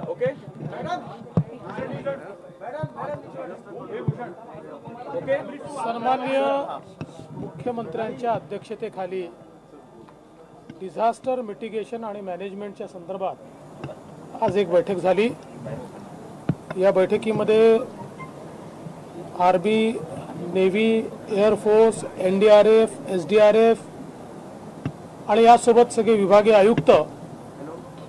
Okay okay सन्माननीय मुख्यमंत्र्यांच्या अध्यक्षतेखाली डिझास्टर मिटिगेशन आणि मॅनेजमेंटच्या संदर्भात आज एक बैठक झाली। या बैठकीमध्ये army, navy, air force, NDRF, SDRF आणि यासोबत सगळे विभागीय आयुक्त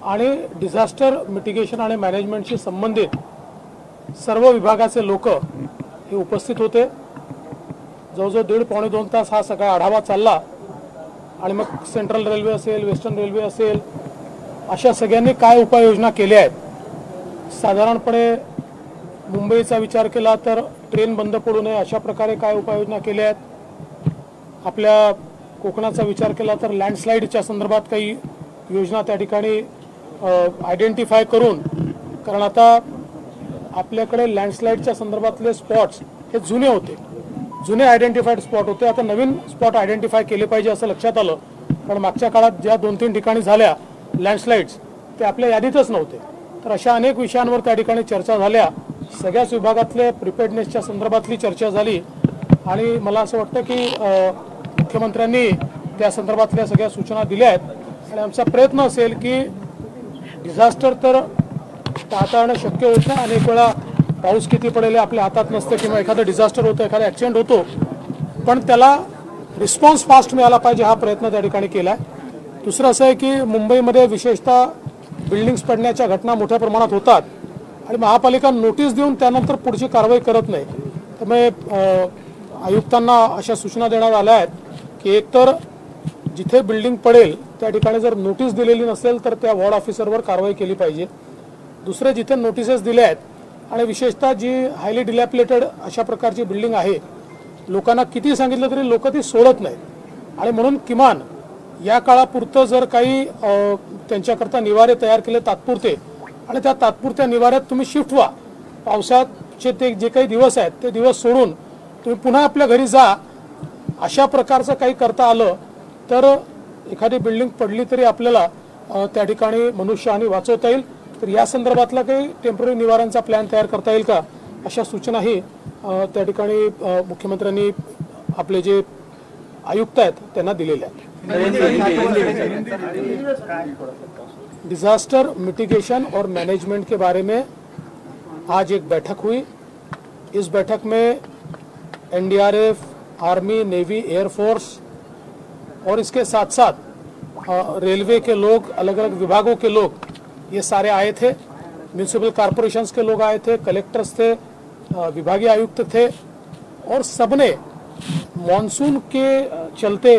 आणि डिझास्टर मिटिगेशन आणि मॅनेजमेंटशी संबंधित सर्व विभागाचे लोक हे उपस्थित होते। जवळजवळ 1.5-2 तास हा सगळा आढावा चालला आणि मग सेंट्रल रेल्वे असेल, वेस्टर्न रेल्वे असेल, अशा सगळ्यांनी काय उपाययोजना केल्या आहेत। साधारणपणे मुंबईचा विचार केला तर ट्रेन बंद पडू नये अशा प्रकारे काय उपाययोजना केल्या आहेत। आपल्या कोकणाचा विचार केला तर लँडस्लाइडच्या संदर्भात काही योजना त्या ठिकाणी आयडेंटिफाय करून, कारण आता आपल्याकडे लँडस्लाइडच्या संदर्भातले स्पॉट्स हे जुने होते, जुने आयडेंटिफाईड स्पॉट होते। आता नवीन स्पॉट आयडेंटिफाय केले पाहिजे असं लक्षात आलं, कारण मागच्या काळात ज्या 2-3 ठिकाणी झाल्या लँडस्लाइड्स ते आपल्या यादीतच नव्हते। तर अशा अनेक विषयांवर त्या ठिकाणी चर्चा झाल्या। सगळ्याच विभागातले प्रिपेअर्डनेसच्या संदर्भातली चर्चा झाली आणि मला असं वाटतं की मुख्यमंत्र्यांनी त्या संदर्भातल्या सगळ्या सूचना दिल्या आहेत आणि आमचा प्रयत्न असेल की डिझास्टर तर हाताळणं शक्य होत नाही। अनेक वेळा पाऊस किती पडेल आपल्या हातात नसतं किंवा एखादं डिझास्टर होतं, एखादा ॲक्सिडेंट होतो, पण त्याला रिस्पॉन्स फास्ट मिळाला पाहिजे हा प्रयत्न त्या ठिकाणी केला आहे। दुसरं असं आहे की मुंबईमध्ये विशेषतः बिल्डिंग्स पडण्याच्या घटना मोठ्या प्रमाणात होतात आणि महापालिका नोटीस देऊन त्यानंतर पुढची कारवाई करत नाही। त्यामुळे आयुक्तांना अशा सूचना देण्यात आल्या आहेत की एकतर जिथे बिल्डिंग पडेल त्या ठिकाणी जर नोटीस दिलेली नसेल तर त्या वॉर्ड ऑफिसरवर कारवाई केली पाहिजे। दुसरे जिथे नोटिसेस दिल्या आहेत आणि विशेषतः जी हायली डिलॅपिलेटेड अशा प्रकारची बिल्डिंग आहे, लोकांना किती सांगितलं तरी लोक ती सोडत नाहीत आणि म्हणून किमान या काळापुरतं जर काही त्यांच्याकरता निवारे तयार केले तात्पुरते आणि त्या तात्पुरत्या निवाऱ्यात तुम्ही शिफ्ट व्हा। पावसाचे ते जे काही दिवस आहेत ते दिवस सोडून तुम्ही पुन्हा आपल्या घरी जा। अशा प्रकारचं काही करता आलं तर एखादी बिल्डिंग पडली तरी आपल्याला त्या ठिकाणी मनुष्यहानी वाचवता येईल। तर या संदर्भातला काही टेम्पररी निवारणचा प्लॅन तयार करता येईल का, अशा सूचनाही त्या ठिकाणी मुख्यमंत्र्यांनी आपले जे आयुक्त आहेत त्यांना दिलेल्या आहेत। डिजास्टर मिटिगेशन और मैनेजमेंट के बारे में आज एक बैठक हुई। इस बैठक में NDRF, आर्मी, नेवी, एयरफोर्स और इसके साथ साथ रेलवे के लोग, अलग अलग विभागों के लोग ये सारे आए थे। म्यूनिसिपल कॉरपोरेशंस के लोग आए थे, कलेक्टर्स थे, विभागीय आयुक्त थे और सबने मॉनसून के चलते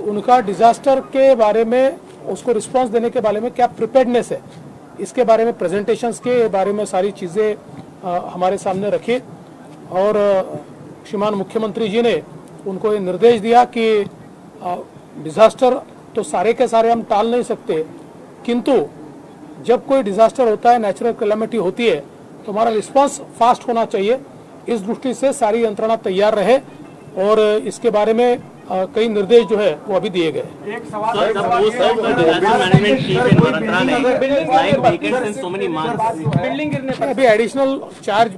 उनका डिजास्टर के बारे में, उसको रिस्पांस देने के बारे में क्या प्रिपेयर्डनेस है, इसके बारे में प्रेजेंटेशंस के बारे में सारी चीज़ें हमारे सामने रखी और श्रीमान मुख्यमंत्री जी ने उनको ये निर्देश दिया कि डिजास्टर तो सारे के सारे हम टाल नहीं सकते, किंतु जब कोई डिजास्टर होता है, नेचुरल कैलामिटी होती है, तो हमारा रिस्पांस फास्ट होना चाहिए। इस दृष्टि से सारी यंत्रणा तैयार रहे और इसके बारे में कई निर्देश जो है वो अभी दिए गए। एक सवाल अभी एडिशनल चार्ज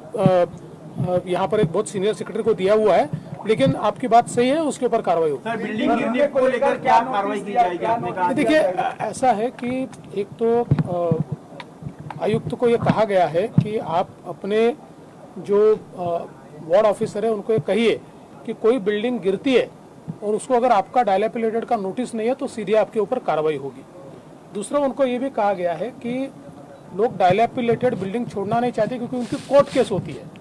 यहाँ पर एक बहुत सीनियर सेक्रेटरी को दिया हुआ है, लेकिन आपकी बात सही है, उसके ऊपर कार्रवाई होगी। सर, बिल्डिंग गिरने को लेकर क्या कार्रवाई की जाएगी? आपने कहा देखिए ऐसा है कि एक तो आयुक्त को ये कहा गया है कि आप अपने जो वार्ड ऑफिसर है उनको ये कहिए कि कोई बिल्डिंग गिरती है और उसको अगर आपका डायलैपिलेटेड का नोटिस नहीं है तो सीधे आपके ऊपर कार्रवाई होगी। दूसरा उनको ये भी कहा गया है कि लोग डायलैपिलेटेड बिल्डिंग छोड़ना नहीं चाहते क्योंकि उनकी कोर्ट केस होती है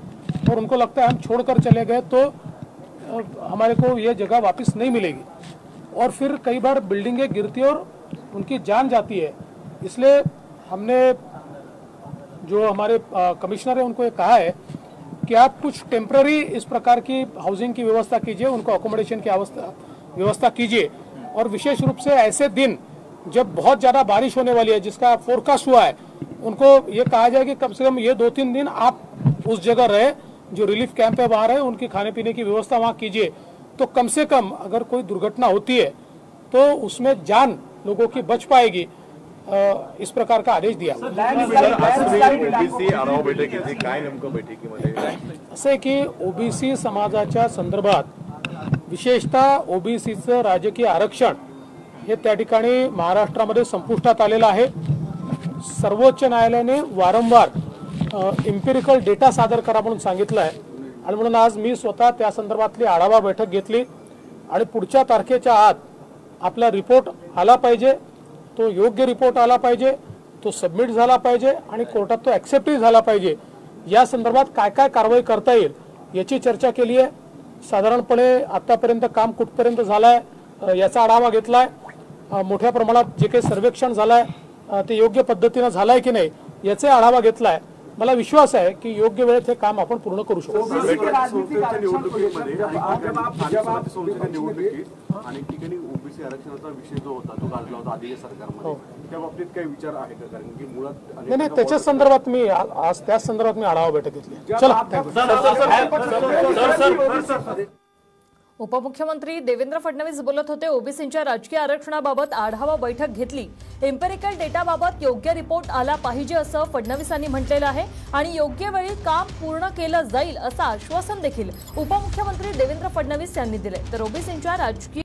और उनको लगता है हम छोड़कर चले गए तो हमारे को ये जगह वापस नहीं मिलेगी और फिर कई बार बिल्डिंगें गिरती है और उनकी जान जाती है। इसलिए हमने जो हमारे कमिश्नर है उनको ये कहा है कि आप कुछ टेम्पररी इस प्रकार की हाउसिंग की व्यवस्था कीजिए, उनको अकोमोडेशन की व्यवस्था कीजिए और विशेष रूप से ऐसे दिन जब बहुत ज़्यादा बारिश होने वाली है जिसका फोरकास्ट हुआ है, उनको ये कहा जाए कि कम से कम ये 2-3 दिन आप उस जगह रहे, जो रिलीफ कैंप है वहाँ रहे, उनकी खाने पीने की व्यवस्था वहाँ कीजिए। तो कम से कम अगर कोई दुर्घटना होती है तो उसमें जान लोगों की बच पाएगी। इस प्रकार का आदेश दिया। ओबीसी आढावा बैठक घेतली, काय नेमकं बैठकीमध्ये? असं आहे की ओबीसी समाजाच्या संदर्भात विशेषतः ओबीसीचं राजकीय आरक्षण हे त्या ठिकाणी महाराष्ट्रामध्ये संपुष्टात आलेलं आहे। सर्वोच्च न्यायालयाने वारंवार इम्पिरिकल डेटा सादर करा म्हणून सांगितलं आहे आणि म्हणून आज मी स्वतः त्या संदर्भातली आढावा बैठक घेतली आणि पुढच्या तारखेच्या आत आपला रिपोर्ट आला पाहिजे, तो योग्य रिपोर्ट आला पाहिजे, तो सबमिट झाला पाहिजे आणि कोर्टात तो ॲक्सेप्टही झाला पाहिजे। या संदर्भात काय काय कारवाई करता येईल याची चर्चा केली आहे। साधारणपणे आतापर्यंत काम कुठपर्यंत झालंय याचा आढावा घेतलाय। मोठ्या प्रमाणात जे काही सर्वेक्षण झालंय ते योग्य पद्धतीने झालंय की नाही याचा आढावा घेतलाय। मला विश्वास आहे की योग्य वेळेत हे काम आपण पूर्ण करू शकतो। अनेक ठिकाणी ओबीसी आरक्षणाचा विषय जो होता तो गाजला होता आधीच्या सरकारमध्ये, त्या बाबतीत काही विचार आहे का? कारण की मुळात नाही, त्याच्या संदर्भात मी आज त्याच संदर्भात मी आढावा बैठक घेतली। चला, उपमुख्यमंत्री देवेंद्र फडणवीस बोलत होते। ओबीसींच्या राजकीय आरक्षणाबाबत आढावा बैठक घेतली, एम्पिरिकल डेटाबाबत योग्य रिपोर्ट आला पाहिजे असं फडणवीसांनी म्हटलेलं आहे आणि योग्य वेळी काम पूर्ण केलं जाईल असं आश्वासन देखील उपमुख्यमंत्री देवेंद्र फडणवीस यांनी दिले। तर ओबीसींच्या राजकीय